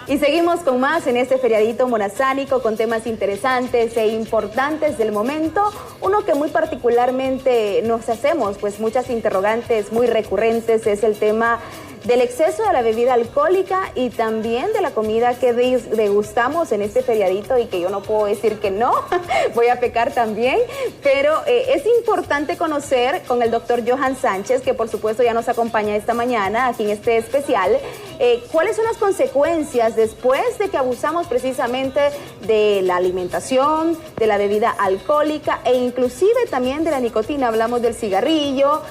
Y seguimos con más en este feriadito morazánico con temas interesantes e importantes del momento. Uno que muy particularmente nos hacemos pues muchas interrogantes muy recurrentes es el tema del exceso de la bebida alcohólica y también de la comida que degustamos en este feriadito, y que yo no puedo decir que no, voy a pecar también, pero es importante conocer con el doctor Johan Sánchez, que por supuesto ya nos acompaña esta mañana aquí en este especial, cuáles son las consecuencias después de que abusamos precisamente de la alimentación, de la bebida alcohólica e inclusive también de la nicotina. Hablamos del cigarrillo.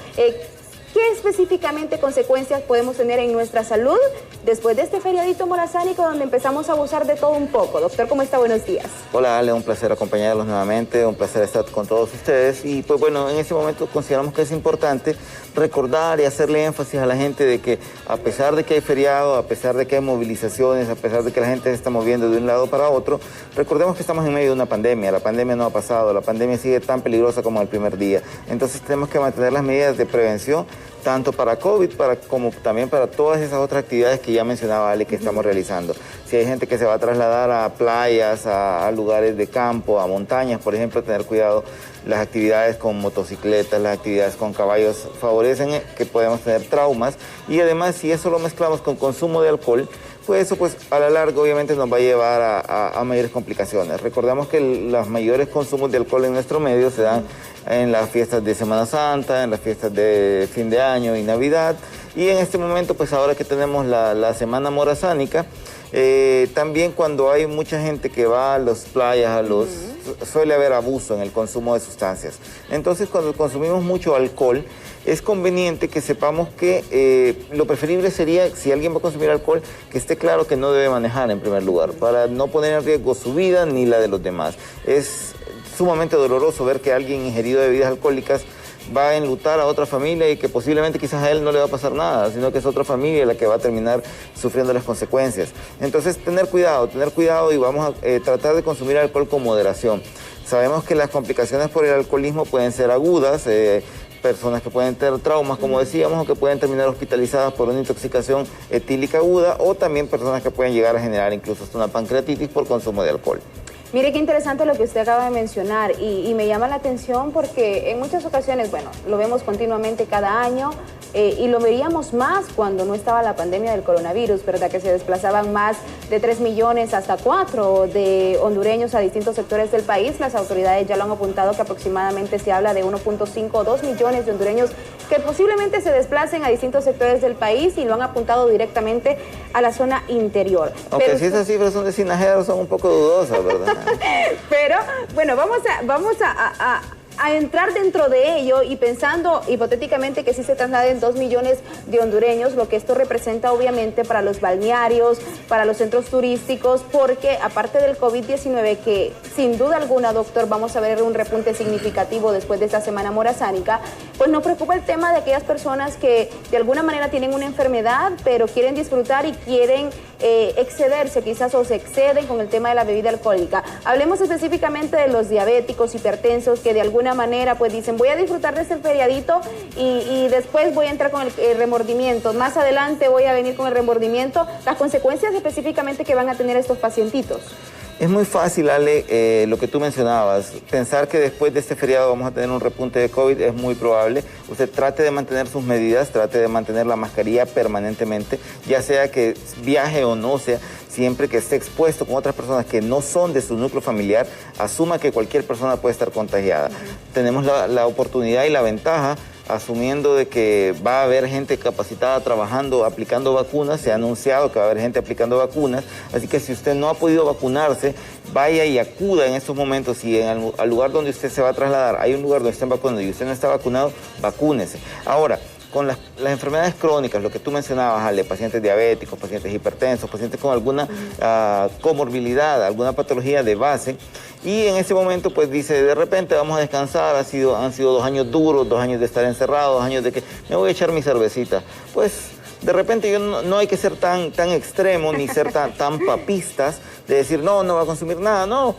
¿Qué específicamente consecuencias podemos tener en nuestra salud después de este feriadito morazánico donde empezamos a abusar de todo un poco? Doctor, ¿cómo está? Buenos días. Hola Ale, un placer acompañarlos nuevamente, un placer estar con todos ustedes. Y pues bueno, en este momento consideramos que es importante recordar y hacerle énfasis a la gente de que a pesar de que hay feriado, a pesar de que hay movilizaciones, a pesar de que la gente se está moviendo de un lado para otro, recordemos que estamos en medio de una pandemia. La pandemia no ha pasado, la pandemia sigue tan peligrosa como el primer día. Entonces tenemos que mantener las medidas de prevención, tanto para COVID como también para todas esas otras actividades que ya mencionaba Ale que estamos realizando. Si hay gente que se va a trasladar a playas, a lugares de campo, a montañas, por ejemplo, tener cuidado. Las actividades con motocicletas, las actividades con caballos favorecen que podamos tener traumas, y además si eso lo mezclamos con consumo de alcohol, pues eso pues a la larga obviamente nos va a llevar a mayores complicaciones. Recordemos que los mayores consumos de alcohol en nuestro medio se dan en las fiestas de Semana Santa, en las fiestas de fin de año y Navidad, y en este momento pues ahora que tenemos la semana morazánica, también cuando hay mucha gente que va a las playas, suele haber abuso en el consumo de sustancias. Entonces cuando consumimos mucho alcohol, es conveniente que sepamos que lo preferible sería, si alguien va a consumir alcohol, que esté claro que no debe manejar en primer lugar, para no poner en riesgo su vida ni la de los demás. Es sumamente doloroso ver que alguien ingerido de bebidas alcohólicas va a enlutar a otra familia y que posiblemente quizás a él no le va a pasar nada, sino que es otra familia la que va a terminar sufriendo las consecuencias. Entonces, tener cuidado y vamos a tratar de consumir alcohol con moderación. Sabemos que las complicaciones por el alcoholismo pueden ser agudas, personas que pueden tener traumas, como decíamos, o que pueden terminar hospitalizadas por una intoxicación etílica aguda, o también personas que pueden llegar a generar incluso hasta una pancreatitis por consumo de alcohol. Mire qué interesante lo que usted acaba de mencionar y me llama la atención porque en muchas ocasiones, bueno, lo vemos continuamente cada año y lo veríamos más cuando no estaba la pandemia del coronavirus, ¿verdad? Que se desplazaban más de 3 millones hasta 4 de hondureños a distintos sectores del país. Las autoridades ya lo han apuntado que aproximadamente se habla de 1.5 o 2 millones de hondureños que posiblemente se desplacen a distintos sectores del país, y lo han apuntado directamente a la zona interior. Aunque pero si esas cifras son de Sinajeros, son un poco dudosas, ¿verdad? Pero bueno, vamos a entrar dentro de ello y pensando hipotéticamente que sí se trasladen 2 millones de hondureños, lo que esto representa obviamente para los balnearios, para los centros turísticos, porque aparte del COVID-19, que sin duda alguna, doctor, vamos a ver un repunte significativo después de esta semana morazánica, pues nos preocupa el tema de aquellas personas que de alguna manera tienen una enfermedad, pero quieren disfrutar y quieren excederse quizás, o se exceden con el tema de la bebida alcohólica. Hablemos específicamente de los diabéticos, hipertensos, que de alguna manera pues dicen voy a disfrutar de este feriadito y después voy a entrar con el remordimiento, más adelante voy a venir con el remordimiento. Las consecuencias específicamente que van a tener estos pacientitos. Es muy fácil, Ale, lo que tú mencionabas. Pensar que después de este feriado vamos a tener un repunte de COVID es muy probable. Usted trate de mantener sus medidas, trate de mantener la mascarilla permanentemente, ya sea que viaje o no, sea siempre que esté expuesto con otras personas que no son de su núcleo familiar, asuma que cualquier persona puede estar contagiada. Tenemos la oportunidad y la ventaja, asumiendo de que va a haber gente capacitada trabajando, aplicando vacunas. Se ha anunciado que va a haber gente aplicando vacunas, así que si usted no ha podido vacunarse, vaya y acuda en estos momentos. Si al lugar donde usted se va a trasladar hay un lugar donde estén vacunando y usted no está vacunado, vacúnese. Ahora, con las enfermedades crónicas, lo que tú mencionabas, Ale, pacientes diabéticos, pacientes hipertensos, pacientes con alguna comorbilidad, alguna patología de base, y en ese momento pues dice, de repente vamos a descansar, han sido 2 años duros, 2 años de estar encerrado, 2 años de que me voy a echar mi cervecita. Pues de repente no hay que ser tan extremo ni ser tan papistas de decir no va a consumir nada, no,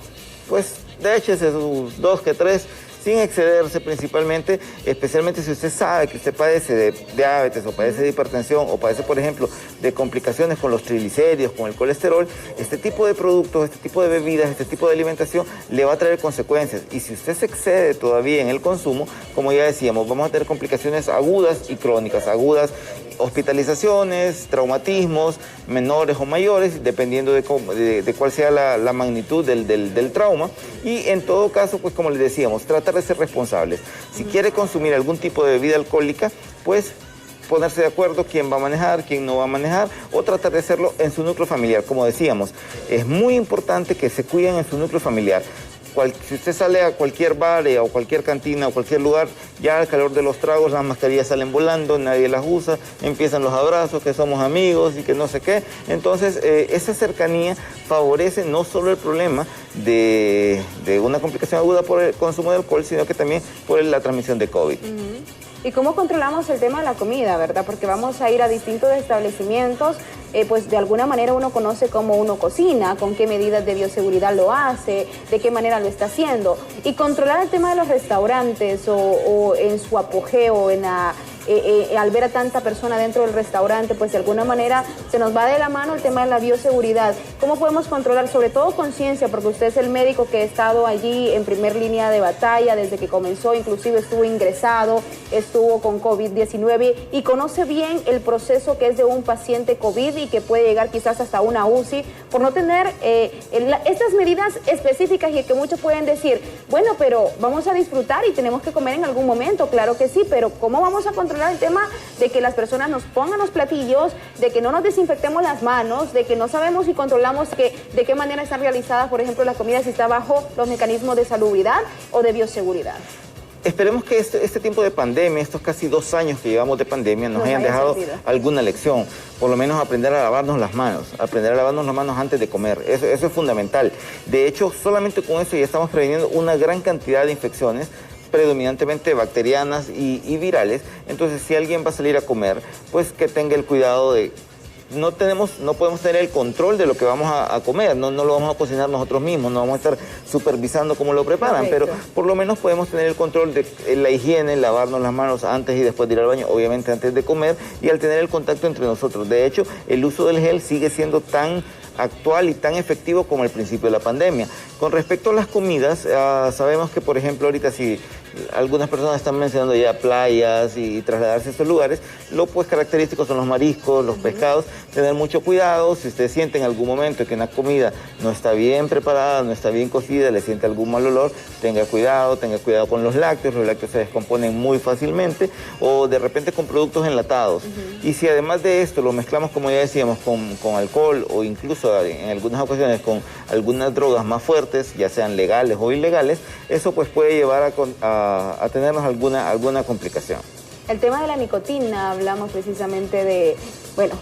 pues échese sus 2 que 3. sin excederse principalmente, especialmente si usted sabe que usted padece de diabetes o padece de hipertensión o padece, por ejemplo, de complicaciones con los triglicéridos, con el colesterol. Este tipo de productos, este tipo de bebidas, este tipo de alimentación le va a traer consecuencias. Y si usted se excede todavía en el consumo, como ya decíamos, vamos a tener complicaciones agudas y crónicas. Agudas, hospitalizaciones, traumatismos menores o mayores, dependiendo de cuál sea la magnitud del trauma. Y en todo caso, pues como les decíamos, tratar de ser responsables. Si quiere consumir algún tipo de bebida alcohólica, pues ponerse de acuerdo quién va a manejar, quién no va a manejar, o tratar de hacerlo en su núcleo familiar. Como decíamos, es muy importante que se cuiden en su núcleo familiar. Si usted sale a cualquier bar o cualquier cantina o cualquier lugar, ya al calor de los tragos las mascarillas salen volando, nadie las usa, empiezan los abrazos, que somos amigos y que no sé qué. Entonces, esa cercanía favorece no solo el problema de una complicación aguda por el consumo de alcohol, sino que también por la transmisión de COVID. ¿Y cómo controlamos el tema de la comida, verdad? Porque vamos a ir a distintos establecimientos, pues de alguna manera uno conoce cómo uno cocina, con qué medidas de bioseguridad lo hace, de qué manera lo está haciendo. Y controlar el tema de los restaurantes o en su apogeo, al ver a tanta persona dentro del restaurante, pues de alguna manera se nos va de la mano el tema de la bioseguridad. ¿Cómo podemos controlar? Sobre todo conciencia, porque usted es el médico que ha estado allí en primer línea de batalla desde que comenzó, inclusive estuvo ingresado, estuvo con COVID-19 y conoce bien el proceso que es de un paciente COVID y que puede llegar quizás hasta una UCI por no tener estas medidas específicas, y que muchos pueden decir, bueno, pero vamos a disfrutar y tenemos que comer en algún momento, claro que sí, pero ¿cómo vamos a controlar el tema de que las personas nos pongan los platillos, de que no nos desinfectemos las manos, de que no sabemos y controlamos de qué manera están realizadas, por ejemplo, la comida, si está bajo los mecanismos de salubridad o de bioseguridad? Esperemos que este tiempo de pandemia, estos casi 2 años que llevamos de pandemia, nos hayan dejado alguna lección. Por lo menos aprender a lavarnos las manos, antes de comer. Eso es fundamental. De hecho, solamente con eso ya estamos previniendo una gran cantidad de infecciones, predominantemente bacterianas y virales. Entonces, si alguien va a salir a comer, pues que tenga el cuidado de... No podemos tener el control de lo que vamos a comer, no lo vamos a cocinar nosotros mismos, no vamos a estar supervisando cómo lo preparan, pero por lo menos podemos tener el control de la higiene, lavarnos las manos antes y después de ir al baño, obviamente antes de comer, y al tener el contacto entre nosotros. De hecho, el uso del gel sigue siendo tan actual y tan efectivo como al principio de la pandemia. Con respecto a las comidas, sabemos que, por ejemplo, ahorita si algunas personas están mencionando ya playas y trasladarse a estos lugares, lo pues característicos son los mariscos, los pescados, tener mucho cuidado. Si usted siente en algún momento que una comida no está bien preparada, no está bien cocida, le siente algún mal olor, tenga cuidado con los lácteos se descomponen muy fácilmente, o de repente con productos enlatados. Y si además de esto lo mezclamos, como ya decíamos, con alcohol o incluso en algunas ocasiones con algunas drogas más fuertes, ya sean legales o ilegales, eso pues puede llevar a tenernos alguna complicación. El tema de la nicotina, hablamos precisamente de, bueno,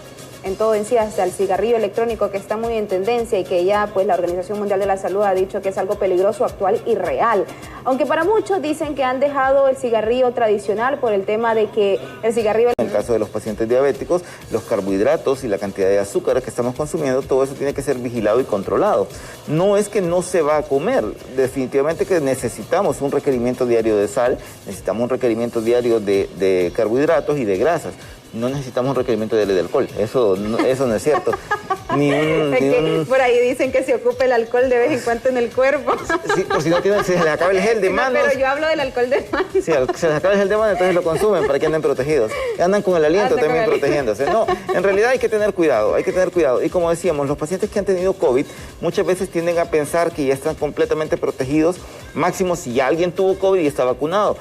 en todo en sí, hasta el cigarrillo electrónico, que está muy en tendencia y que ya pues la Organización Mundial de la Salud ha dicho que es algo peligroso, actual y real. Aunque para muchos dicen que han dejado el cigarrillo tradicional por el tema de que el cigarrillo... En el caso de los pacientes diabéticos, los carbohidratos y la cantidad de azúcar que estamos consumiendo, todo eso tiene que ser vigilado y controlado. No es que no se va a comer, definitivamente que necesitamos un requerimiento diario de sal, necesitamos un requerimiento diario de carbohidratos y de grasas. No necesitamos un requerimiento de alcohol, eso no es cierto. Por ahí dicen que se ocupe el alcohol de vez en cuando en el cuerpo. Sí, por si no se les acaba el gel de manos. Pero yo hablo del alcohol de manos. Sí, se les acaba el gel de manos, entonces lo consumen para que anden protegidos. Andan con el aliento también protegiéndose. No, en realidad hay que tener cuidado, Y como decíamos, los pacientes que han tenido COVID muchas veces tienden a pensar que ya están completamente protegidos, máximo si ya alguien tuvo COVID y está vacunado.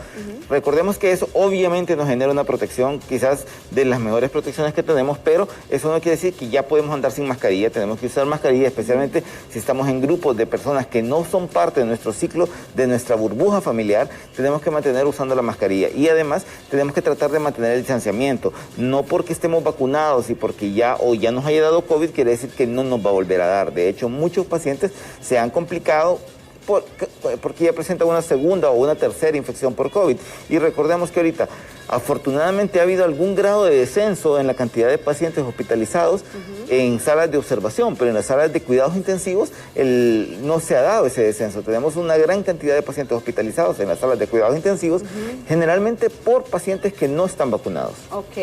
Recordemos que eso obviamente nos genera una protección, quizás de las mejores protecciones que tenemos, pero eso no quiere decir que ya podemos andar sin mascarilla. Tenemos que usar mascarilla, especialmente si estamos en grupos de personas que no son parte de nuestro ciclo, de nuestra burbuja familiar. Tenemos que mantener usando la mascarilla, y además tenemos que tratar de mantener el distanciamiento. No porque estemos vacunados y porque ya nos haya dado COVID quiere decir que no nos va a volver a dar. De hecho, muchos pacientes se han complicado porque ya presenta una segunda o una tercera infección por COVID. Y recordemos que ahorita, afortunadamente, ha habido algún grado de descenso en la cantidad de pacientes hospitalizados en salas de observación, pero en las salas de cuidados intensivos no se ha dado ese descenso. Tenemos una gran cantidad de pacientes hospitalizados en las salas de cuidados intensivos, generalmente por pacientes que no están vacunados. Ok.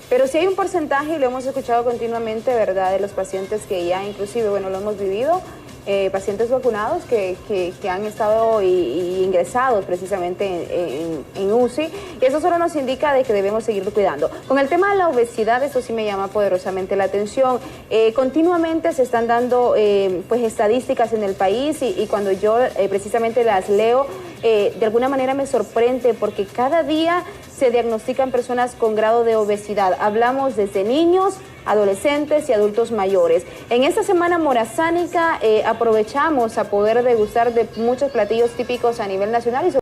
Pero sí hay un porcentaje, y lo hemos escuchado continuamente, ¿verdad?, de los pacientes que ya inclusive, bueno, lo hemos vivido, pacientes vacunados que han estado y ingresados precisamente en UCI, y eso solo nos indica de que debemos seguir cuidando. Con el tema de la obesidad, eso sí me llama poderosamente la atención. Continuamente se están dando pues estadísticas en el país, y cuando yo precisamente las leo, de alguna manera me sorprende, porque cada día se diagnostican personas con grado de obesidad. Hablamos desde niños, adolescentes y adultos mayores. En esta semana morazánica aprovechamos a poder degustar de muchos platillos típicos a nivel nacional.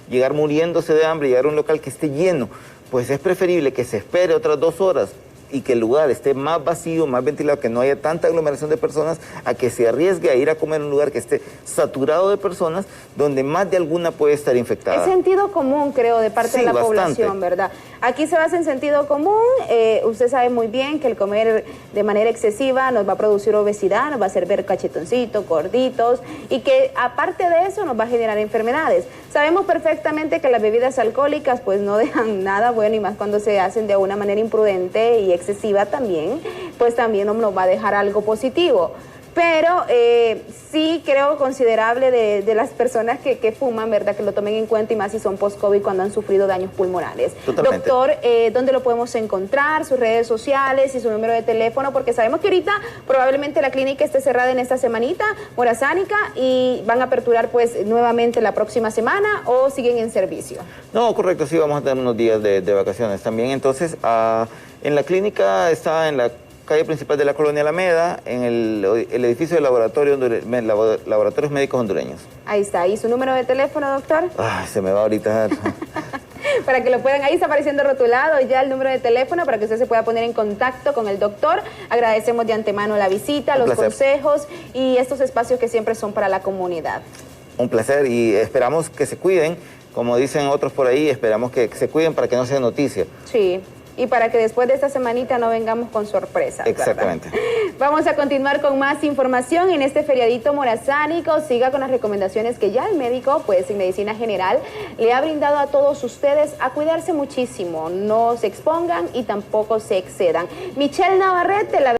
Llegar muriéndose de hambre, llegar a un local que esté lleno, pues es preferible que se espere otras 2 horas y que el lugar esté más vacío, más ventilado, que no haya tanta aglomeración de personas, a que se arriesgue a ir a comer en un lugar que esté saturado de personas, donde más de alguna puede estar infectada. Es sentido común, creo, de parte de la población, ¿verdad? Aquí se basa en sentido común. Usted sabe muy bien que el comer de manera excesiva nos va a producir obesidad, nos va a hacer ver cachetoncitos, gorditos, y que aparte de eso nos va a generar enfermedades. Sabemos perfectamente que las bebidas alcohólicas pues no dejan nada bueno, y más cuando se hacen de una manera imprudente y excesiva también, pues también no nos va a dejar algo positivo. Pero sí creo considerable de las personas que fuman, ¿verdad?, que lo tomen en cuenta, y más si son post-COVID, cuando han sufrido daños pulmonares. Totalmente. Doctor, ¿dónde lo podemos encontrar? Sus redes sociales y su número de teléfono, porque sabemos que ahorita probablemente la clínica esté cerrada en esta semanita morazánica, y van a aperturar pues nuevamente la próxima semana, ¿o siguen en servicio? No, correcto, sí, vamos a tener unos días de vacaciones también. Entonces, en la clínica está en la calle principal de la Colonia Alameda, en el edificio de Laboratorios Médicos Hondureños. Ahí está. ¿Y su número de teléfono, doctor? Se me va ahorita. Para que lo puedan, ahí está apareciendo rotulado ya el número de teléfono, para que usted se pueda poner en contacto con el doctor. Agradecemos de antemano la visita, los consejos y estos espacios que siempre son para la comunidad. Un placer, y esperamos que se cuiden, como dicen otros por ahí, esperamos que se cuiden para que no sea noticia. Sí. Y para que después de esta semanita no vengamos con sorpresas. Exactamente. ¿Verdad? Vamos a continuar con más información en este feriadito morazánico. Siga con las recomendaciones que ya el médico, pues en medicina general, le ha brindado a todos ustedes a cuidarse muchísimo. No se expongan y tampoco se excedan. Michelle Navarrete, la